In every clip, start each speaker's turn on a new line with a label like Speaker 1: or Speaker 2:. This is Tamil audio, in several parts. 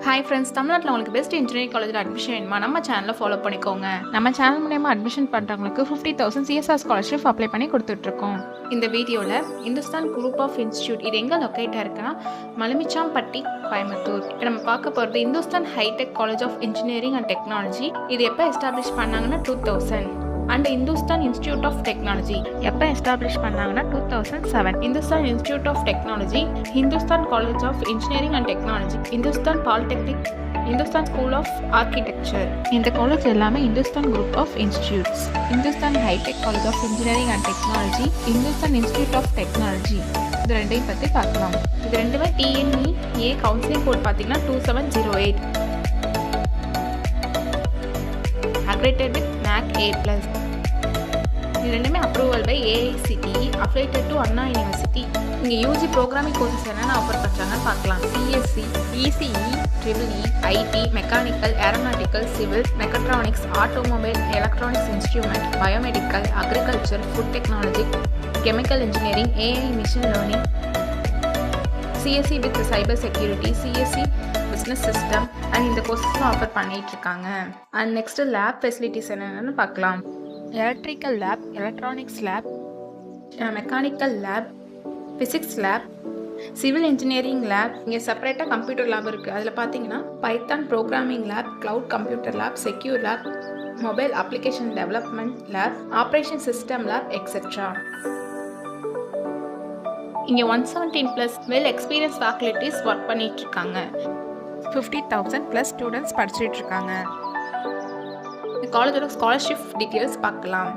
Speaker 1: ஹாய் ஃப்ரெண்ட்ஸ், தமிழ்நாட்டில் உங்களுக்கு பெஸ்ட் இன்ஜினியரிங் காலேஜில் அட்மிஷன் வேணுமா? நம்ம சேனலை ஃபாலோ பண்ணிக்கோங்க. நம்ம சேனல் மூலயமா அட்மிஷன் பண்ணுறவங்களுக்கு 50,000 CSR ஸ்காலர்ஷிப் அப்ளை பண்ணி கொடுத்துட்ருக்கோம். இந்த வீடியோவில் இந்துஸ்தான் குரூப் ஆஃப் இன்ஸ்டியூட் இது எங்கே லொக்கேட்டாக இருக்குன்னா மலுமிச்சாம்பட்டி, கோயம்புத்தூர். இப்போ நம்ம பார்க்க போகிறது Hindustan Hitech College of Engineering and Technology. இது எப்போ எஸ்டாப்ளிஷ் பண்ணாங்கன்னா 2000. And Hindustan Institute of Technology எப்போ எஸ்டாப்ளிஷ் பண்ணாங்கன்னா 2007. Hindustan Institute of Technology, Hindustan College of Engineering and Technology, Hindustan Polytechnic, Hindustan School of Architecture. இந்த காலேஜ் எல்லாமே Hindustan Group of Institutes. Hindustan Hitech College of Engineering and Technology, Hindustan Institute of Technology, இது ரெண்டையும் பற்றி பார்க்கலாம். இது ரெண்டுமே TNEA கவுன்சிலிங் கோட் பார்த்தீங்கன்னா 2708. Accredited with NAC A+. இது ரெண்டுமே approval by AICTE, affiliated to Anna University. இங்கே UG ப்ரோக்ராமிங் கோர்சஸ் என்னென்ன ஆஃபர் பண்ணுறாங்கன்னு பார்க்கலாம். CSC, ECE, EEE, IT, mechanical, aeronautical, civil, mechatronics, automobile, electronics instrument, biomedical, agriculture, food technology, chemical engineering, AI machine learning, CSC with cyber security, CSC business system and இந்த கோர்சஸும் ஆஃபர் பண்ணிகிட்டு இருக்காங்க. அண்ட் நெக்ஸ்ட்டு லேப் ஃபெசிலிட்டிஸ் என்னென்னு பார்க்கலாம். Electrical lab, electronics lab, mechanical lab, physics lab, civil engineering lab. இங்கே செப்பரேட்டாக கம்ப்யூட்டர் லேப் இருக்குது. அதில் பார்த்தீங்கன்னா Python programming lab, cloud computer lab, secure lab, mobile application development lab, operation system lab, etcetera. இங்கே 117+ வெல் எக்ஸ்பீரியன்ஸ் ஃபேக்கல்ட்டிஸ் ஒர்க் பண்ணிட்டு இருக்காங்க. 50,000+ ஸ்டூடெண்ட்ஸ் படிச்சுட்டு இருக்காங்க. காலேஜோட ஸ்காலர்ஷிப் டீட்டெயில்ஸ் பார்க்கலாம்.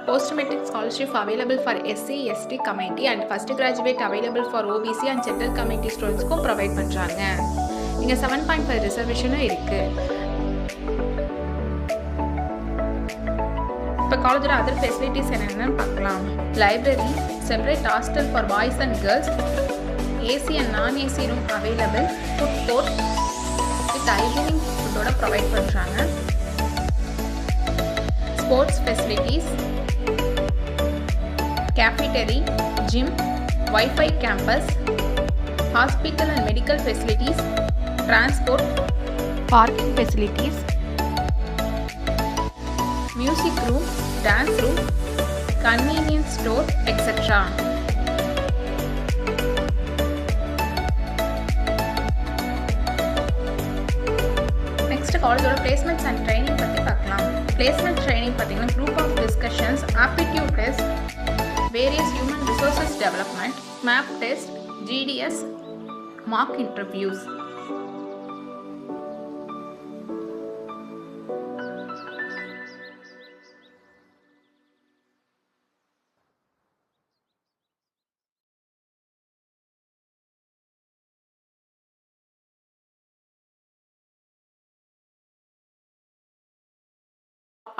Speaker 1: Post matric scholarship available for SC, ST community and first graduate available for OBC and general community ஸ்டூடெண்ட்ஸ்க்கும் ப்ரொவைட் பண்ணுறாங்க. இங்கே 7.5 ரிசர்வேஷனும் இருக்குது. இப்போ காலேஜோட அதர் ஃபெசிலிட்டிஸ் என்னென்னு பார்க்கலாம். Library, separate hostel for boys and girls, AC and நான்-AC room available, food court with hygienic ஃபுட்டோட ப்ரொவைட் பண்ணுறாங்க. Sports facilities, cafeteria, gym, wifi campus, hospital and medical facilities, transport, parking facilities, music room, dance room, convenience store, etcetera. Next காலேஜோட பிளேஸ்மெண்ட்ஸ் அண்ட் ட்ரைனிங் பற்றி பார்க்கலாம். பிளேஸ்மெண்ட் ட்ரைனிங் பார்த்தீங்கன்னா group of discussions, aptitude test, various human resources development, map test, GDS, mock interviews.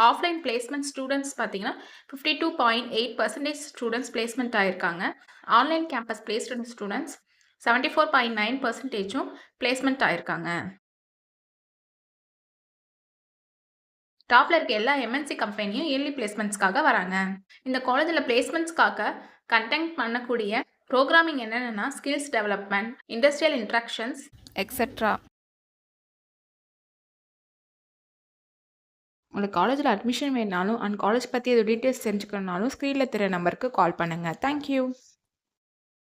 Speaker 1: Offline placement students பார்த்தீங்கன்னா 52.8% ஸ்டூடெண்ட்ஸ் பிளேஸ்மெண்ட் ஆகிருக்காங்க. Online campus placed students 74.9% placement ஆகிருக்காங்க. டாப்ல இருக்க எல்லா MNC கம்பெனியும் இயர்லி பிளேஸ்மெண்ட்ஸ்க்காக வராங்க. இந்த காலேஜில் பிளேஸ்மெண்ட்ஸ்க்காக கண்டக்ட் பண்ணக்கூடிய ப்ரோக்ராமிங் என்னென்னா skills development, industrial interactions, etcetera. உங்களுக்கு காலேஜில் அட்மிஷன் வேணாலும் அண்ட் காலேஜ் பற்றி எது டீட்டெயில்ஸ் தெரிஞ்சுக்கணுனாலும் ஸ்க்ரீனில் தெரிய நம்பருக்கு கால் பண்ணுங்கள். தேங்க்யூ.